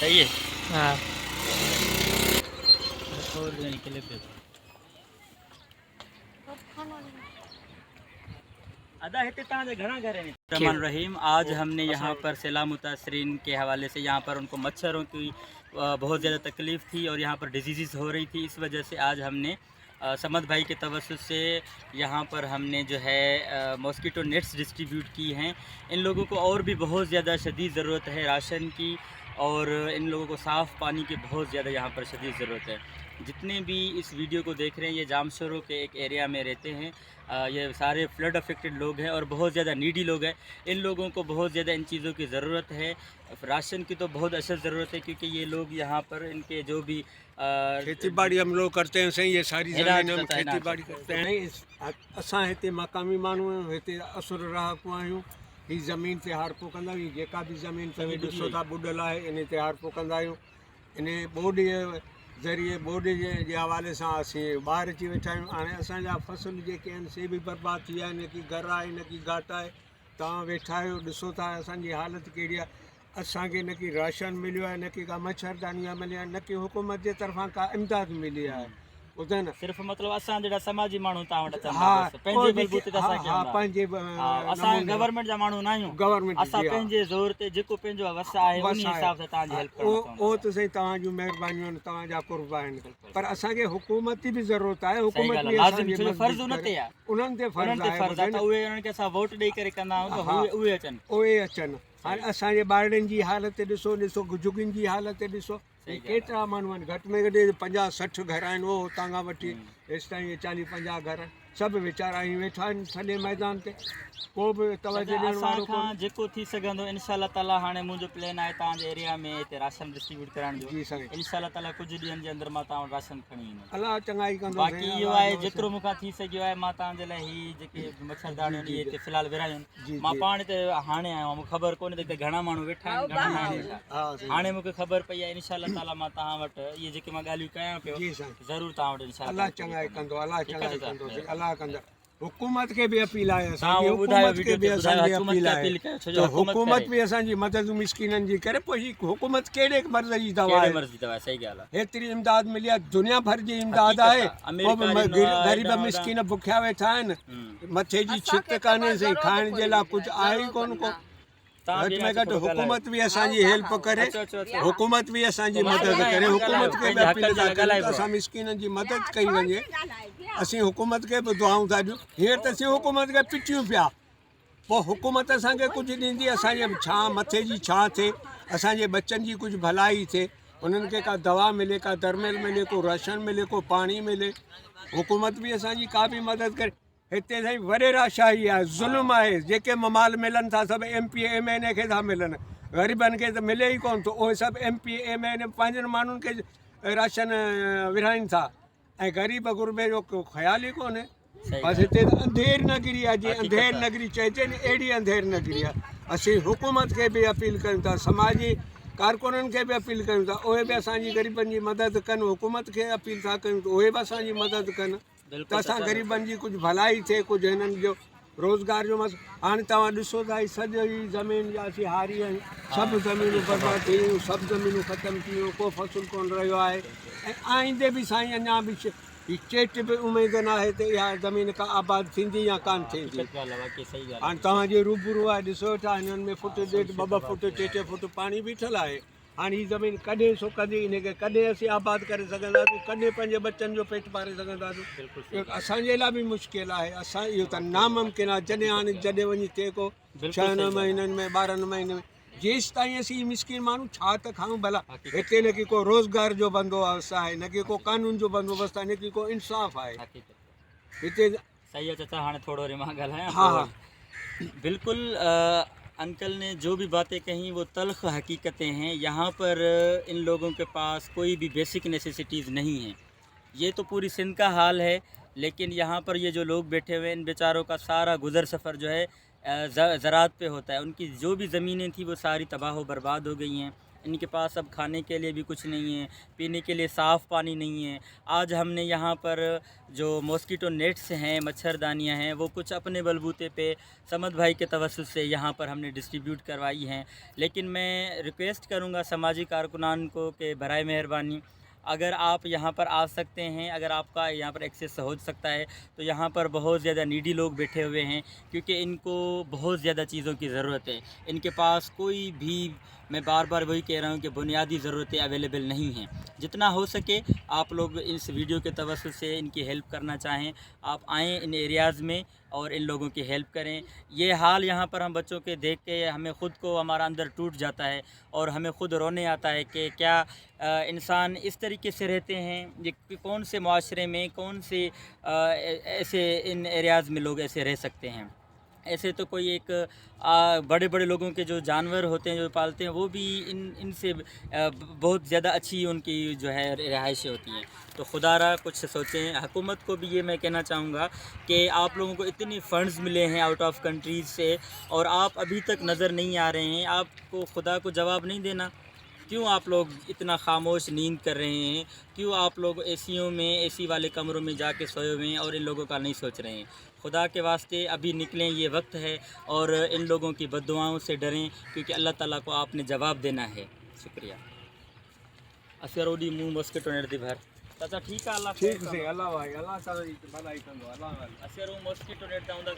सही है। हाँ और जो निकले पे अदा हेते तव्हां जे घणा घर आहिनि? रहमान रहीम, आज हमने यहाँ पर सैला मुतासरीन के हवाले से यहाँ पर उनको मच्छरों की बहुत ज़्यादा तकलीफ़ थी और यहाँ पर डिजीज़ हो रही थी। इस वजह से आज हमने समद भाई के तवस्सुस से यहाँ पर हमने जो है मॉस्किटो नेट्स डिस्ट्रीब्यूट की हैं। इन लोगों को और भी बहुत ज़्यादा शदीद ज़रूरत है राशन की, और इन लोगों को साफ़ पानी की बहुत ज़्यादा यहाँ पर शदीद ज़रूरत है। जितने भी इस वीडियो को देख रहे हैं ये जामशोरों के एक एरिया में रहते हैं। ये सारे फ्लड अफेक्टेड लोग हैं और बहुत ज़्यादा नीडी लोग हैं। इन लोगों को बहुत ज़्यादा इन चीज़ों की ज़रूरत है। राशन की तो बहुत अशद ज़रूरत है, क्योंकि ये लोग यहाँ पर इनके जो भी खेती बाड़ी हम लोग करते हैं सही, ये सारी ज़मीन हम खेती बाड़ी करते हैं। असां हिते मकामी माण्हू आहियूं, हिते असुर रहाकू आहियूं। ही ज़मीन ते हारपो कंदा आहियूं, जेका बि ज़मीन तव्हां ॾिसो था ॿुॾल आहे, इन ते हारपो कंदा आहियूं। इन बोर्ड जे ज़रिए बोर्ड जे हवाले सां असीं ॿाहिरि अची वेठा आहियूं। हाणे असांजा फसल जेके आहिनि से बि बर्बाद थी विया आहिनि, न की घर आहे न की घाट आहे। तव्हां वेठा आहियो, ॾिसो था असांजी हालत कहिड़ी आहे। असांखे न की राशन मिलियो आहे, न की का मच्छरदानियां मिलिया आहिनि, न की हुकूमत जे तरफ़ां का इमदाद मिली आहे। ॿुधो न, सिर्फ़ मतलब असां जहिड़ा समाजी माण्हू तव्हां वटि अचनि था हा बसि, पंहिंजे बलबूते ते असांखे हा हूंदा। पंहिंजे असां गवर्नमेंट जा माण्हू न आहियूं। गवर्नमेंट असां पंहिंजे ज़ोर ते जेको पंहिंजो वस आहे उन हिसाब सां तव्हांजी हेल्प करणु उहो त सही, तव्हांजूं महिरबानियूं आहिनि, तव्हांजा कुर्बा आहिनि। पर असांखे हुकूमत जी बि ज़रूरत आहे। हुकूमत बि असांजे फर्ज़ उन ते आहे, उन्हनि ते फर्ज़ आहे त उहे उन्हनि खे असां वोट ॾेई करे कंदा आहियूं त उहे अचनि। उहे अचनि। हाणे असांजे ॿारनि जी हालत ॾिसो, झुगियुनि जी हालत ॾिसो। केतिरा माण्हू आहिनि, घटि में घटि 50-60 घर आहिनि। उहो हुतां खां वठी हेसि ताईं 40-50 घर सभु वीचारा आहियूं वेठा आहिनि थले मैदान ते। को बि तवजो ॾियण वारो असांखां जेको थी सघंदो इंशाअल्लाह ताला। हाणे मुंहिंजो प्लान आहे तव्हांजे एरिया में हिते राशन डिस्ट्रीब्यूट करण जो। जी साईं, इंशाअल्लाह ताला कुझु ॾींहंनि जे अंदरि मां तव्हां वटि राशन खणी ईंदुमि। अलाह चङाई कंदो। बाक़ी इहो आहे जेतिरो मूंखां थी सघियो आहे मां तव्हांजे लाइ ही जेके मच्छरदानियूं आहिनि हिते फ़िलहालु विरहायूं आहिनि। मां पाण हिते हाणे आयो आहियां, मूंखे ख़बर कोन्हे त घणा माण्हू वेठा आहिनि घणा न आहिनि। हाणे मूंखे ख़बर पई आहे। इंशाअल्लाह ताला मां तव्हां वटि इहे जेके मां ॻाल्हियूं कयां पियो ज़रूरु तव्हां वटि इंशाअल्लाह अलाह चङाई कंदो, अलाह चङाई कंदो, अलाह कंदो। हुकूमत खे बि अपील आहे, हुकूमत हुकूमत खे बि असांजी अपील आहे त त हुकूमत बि असांजी मदद मिस्किननि जी करे। पोइ ही हुकूमत कहिड़े मर्ज़ जी दवा आहे? सही ॻाल्हि आहे। हेतिरी इमदाद मिली आहे, दुनिया भर जी इमदाद आहे। ग़रीब मिस्किन बुखिया वेठा आहिनि, मथे जी छित कान्हे, सही खाइण जे लाइ कुझु आहे ई कोन को। घटि में घटि हुकूमत बि असांजी हेल्प करे, हुकूमत बि असांजी मदद करे। हुकूमत खे बि अपील था कयूं त असां मिस्किननि जी मदद कई वञे। असीं हुकूमत खे बि दुआऊं था ॾियूं। हींअर त असीं हुकूमत खे पिटियूं पिया, पोइ हुकूमत असांखे कुझु ॾींदी, असांजे छा मथे जी छा थिए, असांजे बच्चनि जी कुझु भलाई थिए, उन्हनि खे का दवा मिले, का दरमेल मिले, को राशन मिले, को पाणी मिले। हुकूमत बि असांजी का बि मदद करे। हिते साईं वॾेराशाही आहे, ज़ुल्म आहे। जेके ममाल मिलनि था सभु MP MNA खे था मिलनि, ग़रीबनि खे त मिले ई कोन थो। उहे सभु MP MNA पंहिंजनि माण्हुनि खे राशन विरहाइनि था, ऐं ग़रीब गुरबे जो को ख़्यालु ई कोन्हे। बसि हिते अंधेर नगरी आहे, जीअं अंधेर नगरी चइजे नी, अहिड़ी अंधेर नगरी आहे। असीं हुकूमत खे बि अपील कयूं था, समाजी कारकुननि खे बि अपील कयूं था, उहे बि असांजी ग़रीबनि जी मदद कनि। हुकूमत खे अपील था कयूं त उहे बि असांजी मदद कनि, त असां ग़रीबनि जी कुझु भलाई थिए, कुझु हिननि जो रोज़गार जो हाणे तव्हां ॾिसो था ही सॼो ई ज़मीन जा असीं हारी आहियूं। सभु ज़मीनूं बर्बाद थी वियूं, सभु ज़मीनूं ख़तमु थी वियूं, को फसुल कोन रहियो आहे। ऐं आईंदे बि साईं अञा बि ही चेट बि उमेदु न आहे त इहा ज़मीन का आबाद थींदी या कान थींदी। हाणे तव्हांजे रूबरू आहे, ॾिसो वेठा हिननि में फुट ॾेढ 2-2 फुट 3-3 फुट पाणी बीठल आहे। हाणे हीअ ज़मीन कॾहिं सो कॾहिं हिनखे कॾहिं असीं आबाद करे सघंदासीं, कॾहिं पंहिंजे बच्चनि जो पेट पारे सघंदासीं। इहो असांजे लाइ बि मुश्किल आहे। असां इहो त नामुमकिन आहे। जॾहिं वञी थिए को 6 महीननि में 12 महीने में, जेसि ताईं असीं मिस्किन माण्हू छा त खाऊं भला। हिते न की को रोज़गार जो बंदोबस्त आहे, न की को कानून जो बंदोबस्त आहे, न की को इंसाफ़ आहे हिते। सही है चाचा, हाणे थोड़ो वरी मां ॻाल्हायां। हाँ बिल्कुल अंकल ने जो भी बातें कहीं वो तल्ख़ हकीकतें हैं। यहाँ पर इन लोगों के पास कोई भी बेसिक नेसेसिटीज़ नहीं है। ये तो पूरी सिंध का हाल है, लेकिन यहाँ पर ये जो लोग बैठे हुए हैं, इन बेचारों का सारा गुज़र सफ़र जो है ज़राअत पे होता है। उनकी जो भी ज़मीनें थी वो सारी तबाह व बर्बाद हो गई हैं। इनके पास अब खाने के लिए भी कुछ नहीं है, पीने के लिए साफ़ पानी नहीं है। आज हमने यहाँ पर जो मॉस्किटो नेट्स हैं, मच्छरदानियाँ हैं, वो कुछ अपने बलबूते पे समद भाई के तवस्सुस से यहाँ पर हमने डिस्ट्रीब्यूट करवाई हैं। लेकिन मैं रिक्वेस्ट करूँगा समाजी कारकुनान को कि बराए मेहरबानी अगर आप यहाँ पर आ सकते हैं, अगर आपका यहाँ पर एक्सेस हो सकता है, तो यहाँ पर बहुत ज़्यादा नीडी लोग बैठे हुए हैं, क्योंकि इनको बहुत ज़्यादा चीज़ों की ज़रूरत है। इनके पास कोई भी, मैं बार बार वही कह रहा हूँ कि बुनियादी ज़रूरतें अवेलेबल नहीं हैं। जितना हो सके आप लोग इस वीडियो के तवस्सुस से इनकी हेल्प करना चाहें, आप आएँ इन एरियाज़ में और इन लोगों की हेल्प करें। ये हाल यहाँ पर हम बच्चों के देख के हमें ख़ुद को, हमारा अंदर टूट जाता है और हमें ख़ुद रोने आता है कि क्या इंसान इस तरीके से रहते हैं। ये कौन से माशरे में, कौन से ऐसे इन एरियाज़ में लोग ऐसे रह सकते हैं। ऐसे तो कोई एक बड़े बड़े लोगों के जो जानवर होते हैं, जो पालते हैं, वो भी इनसे बहुत ज़्यादा अच्छी उनकी जो है रिहाइशें होती हैं। तो खुदारा कुछ सोचें। हुकूमत को भी ये मैं कहना चाहूँगा कि आप लोगों को इतनी फ़ंड्स मिले हैं आउट ऑफ कंट्रीज़ से और आप अभी तक नज़र नहीं आ रहे हैं। आपको खुदा को जवाब नहीं देना? क्यों आप लोग इतना खामोश नींद कर रहे हैं? क्यों आप लोग एसीओं में, एसी वाले कमरों में जाके सोए हुए हैं और इन लोगों का नहीं सोच रहे हैं? खुदा के वास्ते अभी निकलें, ये वक्त है, और इन लोगों की बद्दुआओं से डरें, क्योंकि अल्लाह ताला को आपने जवाब देना है। शुक्रिया। असरोडी मुँह मॉस्किटो नेट दी भर चाचा ठीक है। अल्लाह ठीक से अल्लाह भाई अल्लाह ताला भलाई कंदो अल्लाह असरो मॉस्किटो नेट दाउंदा